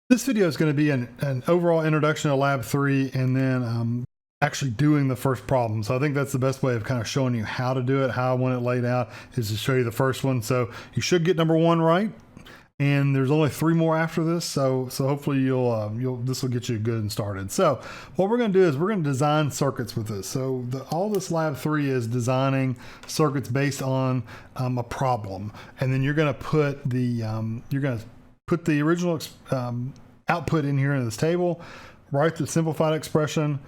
This video is going to be an overall introduction to Lab 3 and then actually doing the first problem. So I think that's the best way of kind of showing you how to do it. How I want it laid out is to show you the first one. So you should get number 1 right. And there's only 3 more after this. So hopefully this will get you good and started. So what we're going to do is we're going to design circuits with this. So all this Lab 3 is designing circuits based on a problem. And then you're going to put the original output in here in this table, write the simplified expression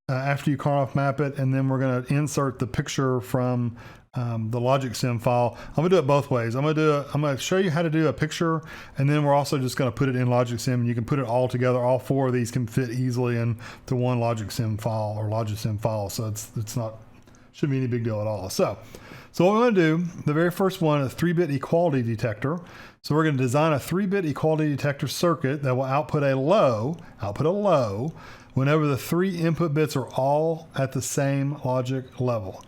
after you Karnaugh map it, and then we're going to insert the picture from the logic sim file. I'm going to do it both ways. I'm going to show you how to do a picture, and then we're also just going to put it in logic sim, and you can put it all together. All 4 of these can fit easily into one logic sim file or logic sim file, so it's not shouldn't be any big deal at all. So what we're going to do, the very first one is a 3-bit equality detector. So we're going to design a 3-bit equality detector circuit that will output a low whenever the 3 input bits are all at the same logic level.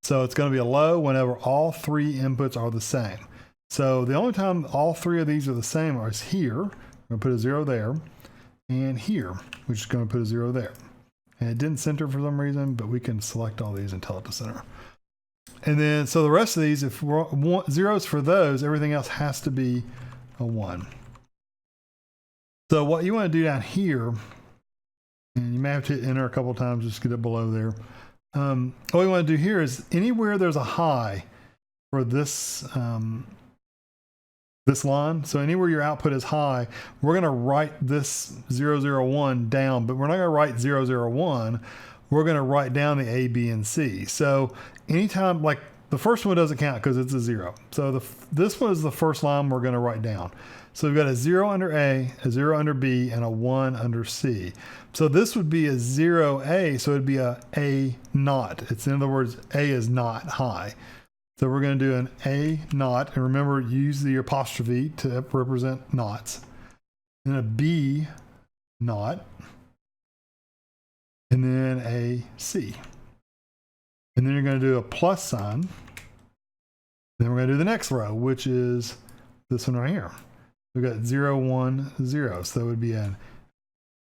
So it's going to be a low whenever all 3 inputs are the same. So the only time all 3 of these are the same is here. I'm going to put a 0 there, and here, which is going to put a 0 there. And it didn't center for some reason, but we can select all these and tell it to center. And then, so the rest of these, if we want zeros for those, everything else has to be a 1. So what you want to do down here, and you may have to hit enter a couple of times just to get it below there. What we want to do here is anywhere there's a high for this this line, so anywhere your output is high, we're going to write this 001 down, but we're not going to write 001. We're going to write down the A, B, and C. So anytime, like the first one doesn't count because it's a 0. So this one is the first line we're going to write down. So we've got a 0 under A, a 0 under B, and a 1 under C. So this would be a 0A, so it'd be a naught. It's, in other words, A is not high. So we're going to do an A naught, and remember, use the apostrophe to represent naughts. And a B naught, and then a C. And then you're going to do a plus sign. Then we're going to do the next row, which is this one right here. We've got 0, 1, 0. So it would be an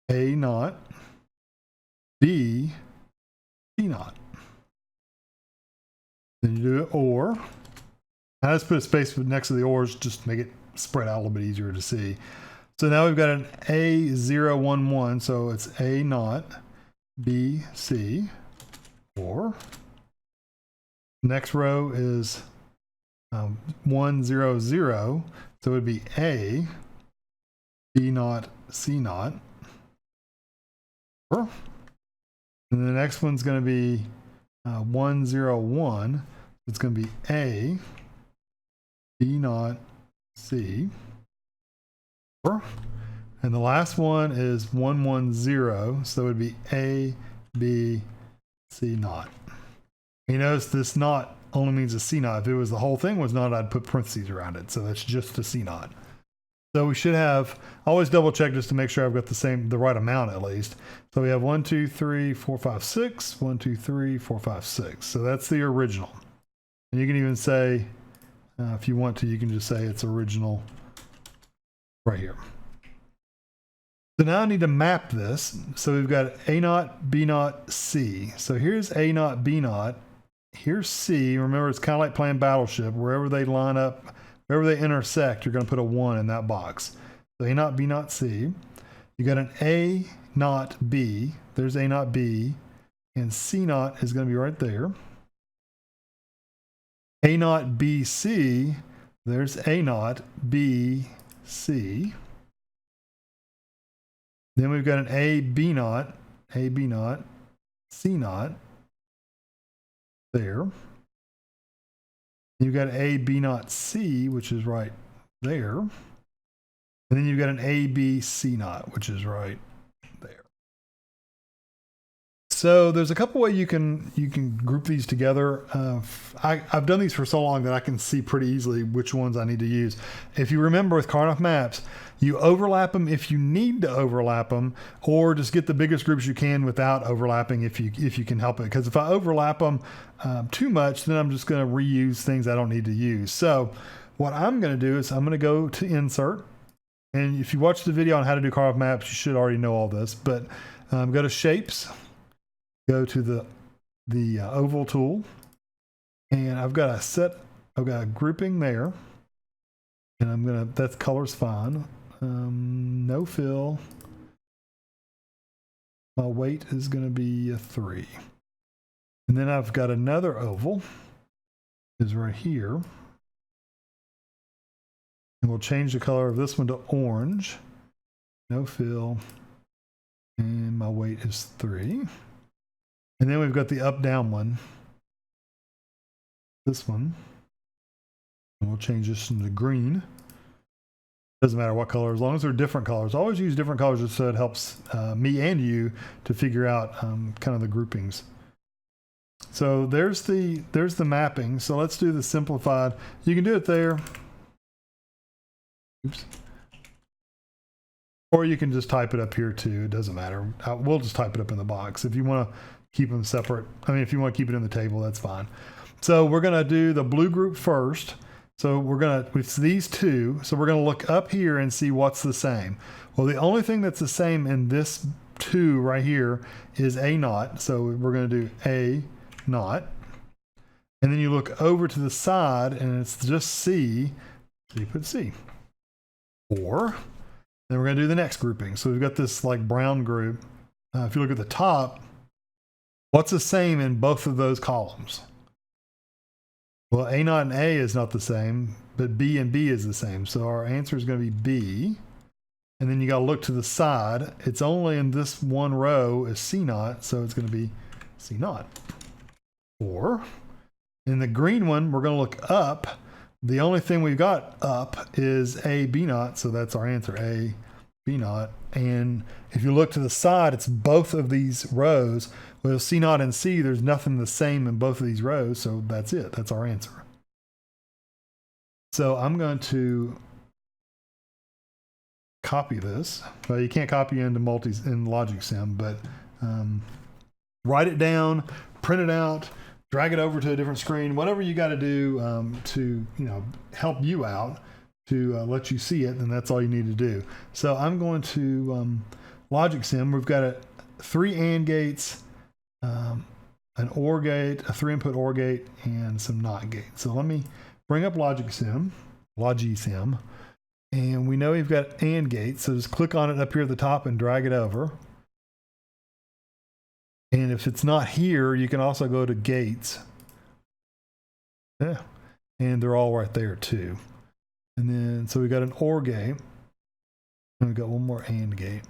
A naught, B, C naught. Then you do it OR. I just put a space next to the ORs just to make it spread out a little bit easier to see. So now we've got an A011, so it's A naught, B, C, OR. Next row is 1, 0, 0, so it would be A, B naught, C naught. OR. And the next one's going to be 1, 0, 1. It's going to be A, B naught, C. OR. And the last one is 1, 1, 0. So it would be A, B, C naught. You notice this naught only means a C naught. If it was the whole thing was naught, I'd put parentheses around it. So that's just a C naught. So we should have, always double check just to make sure I've got the right amount at least. So we have 1, 2, 3, 4, 5, 6, 1, 2, 3, 4, 5, 6. So that's the original. And you can even say, if you want to, you can just say it's original right here. So now I need to map this. So we've got A naught, B naught, C. So here's A naught, B naught. Here's C. Remember, it's kind of like playing Battleship. Wherever they line up, wherever they intersect, you're going to put a 1 in that box. So A naught, B naught, C. You got an A naught, B. There's A naught, B. And C naught is going to be right there. A naught, B, C. There's A naught, B, C. Then we've got an A, B naught, C naught. There. You've got A, B naught, C, which is right there. And then you've got an A, B, C naught, which is right there. So there's a couple ways you can group these together. I've done these for so long that I can see pretty easily which ones I need to use. If you remember with Karnaugh maps, you overlap them if you need to overlap them, or just get the biggest groups you can without overlapping if you can help it. Because if I overlap them too much, then I'm just going to reuse things I don't need to use. So what I'm going to do is I'm going to go to insert, And if you watch the video on how to do carve maps, you should already know all this. But go to Shapes, go to the oval tool, and I've got a grouping there, and that's color's fine. No fill. My weight is gonna be a 3. And then I've got another oval, is right here. And we'll change the color of this one to orange. No fill. And my weight is 3. And then we've got the up down one. This one. And we'll change this into green. Doesn't matter what color, as long as they're different colors. Always use different colors just so it helps me and you to figure out kind of the groupings. So there's the mapping. So let's do the simplified. You can do it there. Oops. Or you can just type it up here too. It doesn't matter. We'll just type it up in the box. If you want to keep them separate, if you want to keep it in the table, that's fine. So we're going to do the blue group first. So with these two, so we're going to look up here and see what's the same. Well, the only thing that's the same in this 2 right here is A naught. So we're going to do A naught. And then you look over to the side and it's just C. So you put C. Or then we're going to do the next grouping. So we've got this like brown group. If you look at the top, what's the same in both of those columns? Well, A naught and A is not the same, but B and B is the same. So our answer is going to be B. And then you got to look to the side. It's only in this one row is C naught, so it's going to be C naught. Or in the green one, we're going to look up. The only thing we've got up is A B naught, so that's our answer, A B naught. And if you look to the side, it's both of these rows. Well, C naught and C, there's nothing the same in both of these rows, so that's it. That's our answer. So I'm going to copy this. Well, you can't copy into in Logic Sim, but write it down, print it out, drag it over to a different screen, whatever you got to do to help you out to let you see it, and that's all you need to do. So I'm going to Logic Sim. We've got 3 AND gates, an OR gate, a 3-input OR gate, and some NOT gates. So let me bring up Logisim, and we know we've got AND gates, so just click on it up here at the top and drag it over. And if it's not here, you can also go to gates. Yeah, and they're all right there too. And then, so we got an OR gate, and we've got one more AND gate.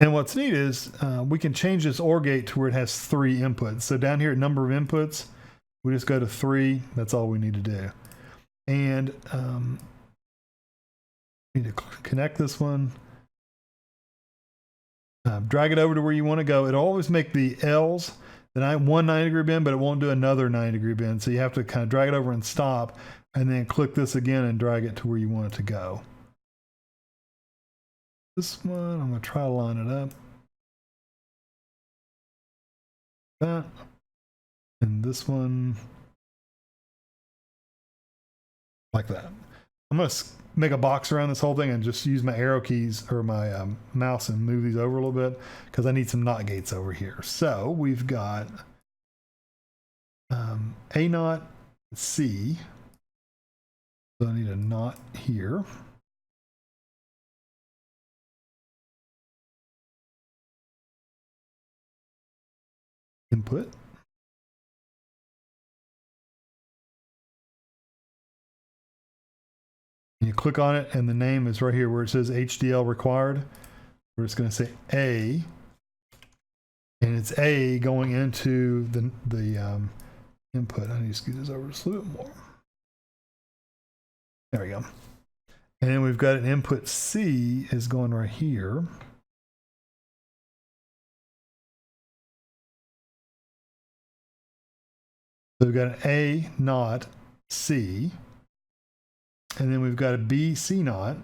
And what's neat is we can change this OR gate to where it has 3 inputs. So down here at number of inputs, we just go to 3. That's all we need to do. And need to connect this one. Drag it over to where you want to go. It'll always make the L's one 90-degree bend, but it won't do another 90-degree bend. So you have to kind of drag it over and stop, and then click this again and drag it to where you want it to go. This one, I'm going to try to line it up. That. And this one, like that. I'm going to make a box around this whole thing and just use my arrow keys or my mouse and move these over a little bit because I need some NOT gates over here. So we've got A naught C. So I need a NOT here. Input. And you click on it and the name is right here where it says HDL required. We're just going to say A, and it's A going into the input. I need to scoot this over just a little bit more. There we go. And then we've got an input C is going right here. So we've got an A naught C, and then we've got a B C naught.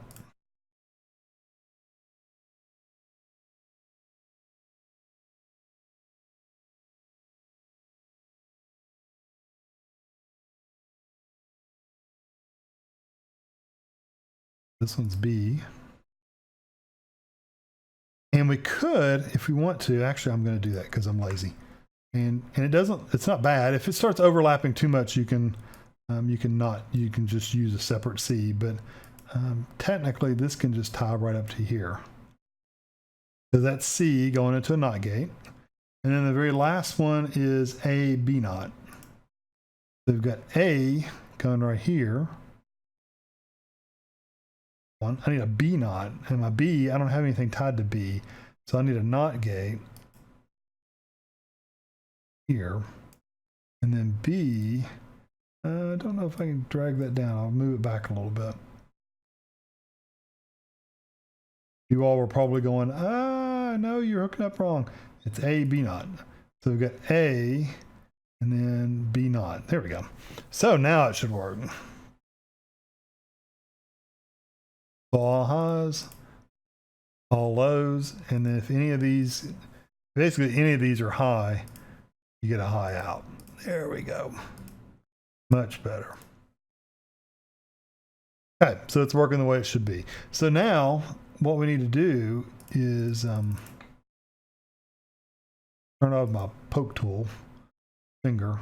This one's B. And we could, if we want to, actually I'm going to do that because I'm lazy. And it's not bad. If it starts overlapping too much, you can just use a separate C, but technically this can just tie right up to here. So that's C going into a NOT gate. And then the very last one is A, B NOT. So we've got A going right here. I need a B NOT, and my B, I don't have anything tied to B. So I need a NOT gate here. And then B, I don't know if I can drag that down. I'll move it back a little bit. You all were probably going, no, you're hooking up wrong. It's A, B NOT. So we've got A and then B NOT. There we go. So now it should work. All highs, all lows, and then if any of these, basically any of these are high, you get a high out. There we go. Much better. Okay, so it's working the way it should be. So now what we need to do is turn off my poke tool finger.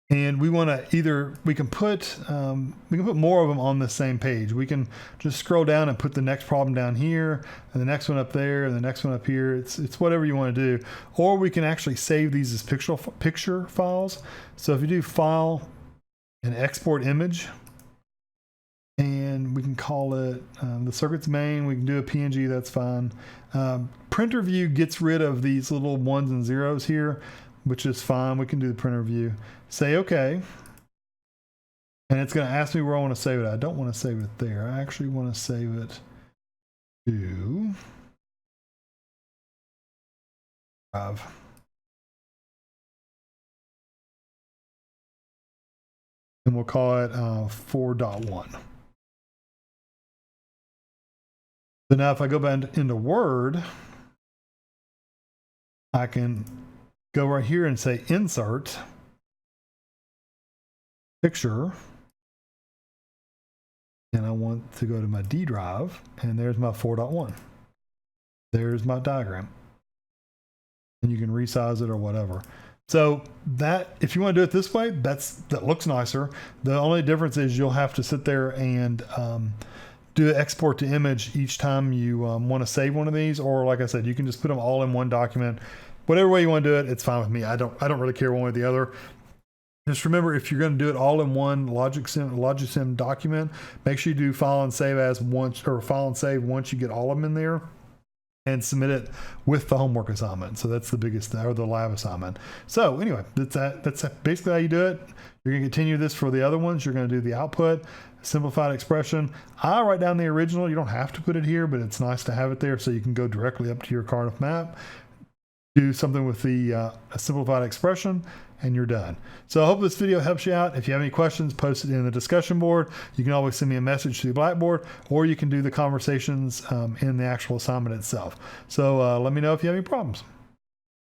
And we want to either, we can put more of them on the same page. We can just scroll down and put the next problem down here, and the next one up there, and the next one up here. It's whatever you want to do. Or we can actually save these as picture files. So if you do File and Export Image, and we can call it the circuit's main. We can do a PNG, that's fine. Printer view gets rid of these little ones and zeros here, which is fine. We can do the printer view. Say OK. And it's going to ask me where I want to save it. I don't want to save it there. I actually want to save it to drive. And we'll call it 4.1. So now if I go back into Word, I can go right here and say Insert, Picture, and I want to go to my D drive, and there's my 4.1. There's my diagram. And you can resize it or whatever. So that, if you want to do it this way, that looks nicer. The only difference is you'll have to sit there and do an export to image each time you want to save one of these, or like I said, you can just put them all in one document. Whatever way you want to do it, it's fine with me. I don't really care one way or the other. Just remember, if you're going to do it all in one Logisim document, make sure you do File and Save as once, or File and Save once you get all of them in there, and submit it with the homework assignment. So that's the biggest, or the lab assignment. So anyway, that's basically how you do it. You're going to continue this for the other ones. You're going to do the output, simplified expression. I write down the original. You don't have to put it here, but it's nice to have it there so you can go directly up to your Cardiff map, do something with the simplified expression, and you're done. So I hope this video helps you out. If you have any questions, post it in the discussion board. You can always send me a message through Blackboard, or you can do the conversations in the actual assignment itself. So let me know if you have any problems.